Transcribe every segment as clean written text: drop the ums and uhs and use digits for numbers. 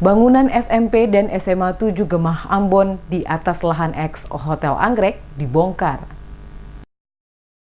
Bangunan SMP dan SMA 7 Gemah Ambon di atas lahan eks Hotel Anggrek dibongkar.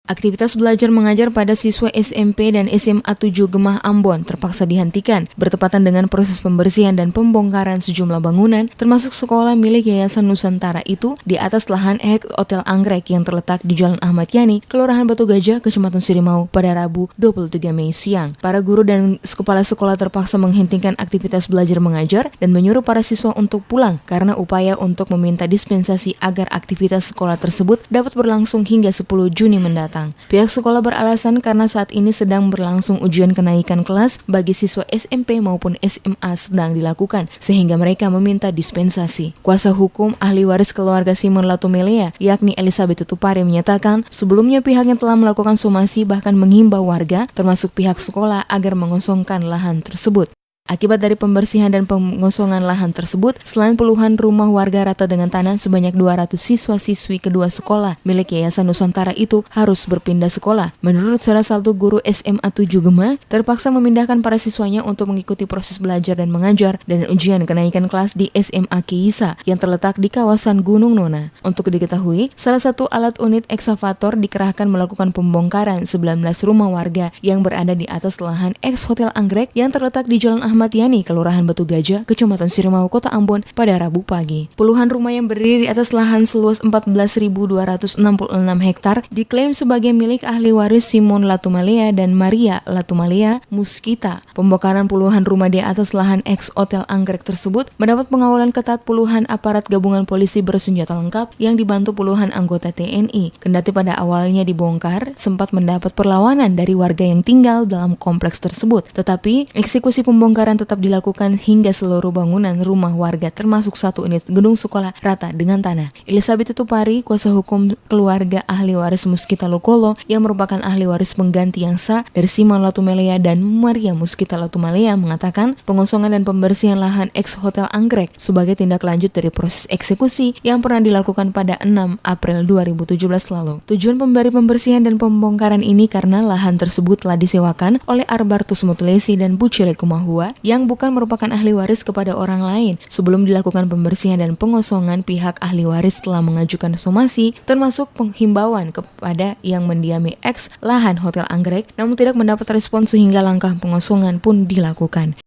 Aktivitas belajar mengajar pada siswa SMP dan SMA 7 Gemah Ambon terpaksa dihentikan bertepatan dengan proses pembersihan dan pembongkaran sejumlah bangunan termasuk sekolah milik Yayasan Nusantara itu di atas lahan eks Hotel Anggrek yang terletak di Jalan Ahmad Yani, Kelurahan Batu Gajah, Kecamatan Sirimau pada Rabu 23 Mei siang. Para guru dan kepala sekolah terpaksa menghentikan aktivitas belajar mengajar dan menyuruh para siswa untuk pulang karena upaya untuk meminta dispensasi agar aktivitas sekolah tersebut dapat berlangsung hingga 10 Juni mendatang. Pihak sekolah beralasan karena saat ini sedang berlangsung ujian kenaikan kelas bagi siswa SMP maupun SMA sedang dilakukan, sehingga mereka meminta dispensasi. Kuasa hukum ahli waris keluarga Simon Latumelea, yakni Elizabeth Tutupare, menyatakan sebelumnya pihaknya telah melakukan somasi bahkan menghimbau warga, termasuk pihak sekolah, agar mengosongkan lahan tersebut. Akibat dari pembersihan dan pengosongan lahan tersebut, selain puluhan rumah warga rata dengan tanah, sebanyak 200 siswa-siswi kedua sekolah milik Yayasan Nusantara itu harus berpindah sekolah. Menurut salah satu guru SMA 7 Gemah, terpaksa memindahkan para siswanya untuk mengikuti proses belajar dan mengajar dan ujian kenaikan kelas di SMA Kiisa yang terletak di kawasan Gunung Nona. Untuk diketahui, salah satu alat unit eksavator dikerahkan melakukan pembongkaran 19 rumah warga yang berada di atas lahan eks Hotel Anggrek yang terletak di Jalan Ahmad Yani, Kelurahan Batu Gajah, Kecamatan Sirimau, Kota Ambon pada Rabu pagi. Puluhan rumah yang berdiri di atas lahan seluas 14.266 hektar diklaim sebagai milik ahli waris Simon Latumelea dan Maria Latumelea Muskita. Pembongkaran puluhan rumah di atas lahan eks Hotel Anggrek tersebut mendapat pengawalan ketat puluhan aparat gabungan polisi bersenjata lengkap yang dibantu puluhan anggota TNI. Kendati pada awalnya dibongkar, sempat mendapat perlawanan dari warga yang tinggal dalam kompleks tersebut. Tetapi, eksekusi pembongkaran tetap dilakukan hingga seluruh bangunan rumah warga termasuk satu unit gedung sekolah rata dengan tanah. Elizabeth Tutupare, kuasa hukum keluarga ahli waris Muskita Lokolo yang merupakan ahli waris pengganti yang sah dari Simon Latumelea dan Maria Muskita Latumelea, mengatakan pengosongan dan pembersihan lahan eks Hotel Anggrek sebagai tindak lanjut dari proses eksekusi yang pernah dilakukan pada 6 April 2017 lalu. Tujuan pembersihan dan pembongkaran ini karena lahan tersebut telah disewakan oleh Arbartus Mutulesi dan Bucile Kumahua yang bukan merupakan ahli waris kepada orang lain. Sebelum dilakukan pembersihan dan pengosongan, pihak ahli waris telah mengajukan somasi termasuk penghimbauan kepada yang mendiami eks lahan Hotel Anggrek, namun tidak mendapat respon sehingga langkah pengosongan pun dilakukan.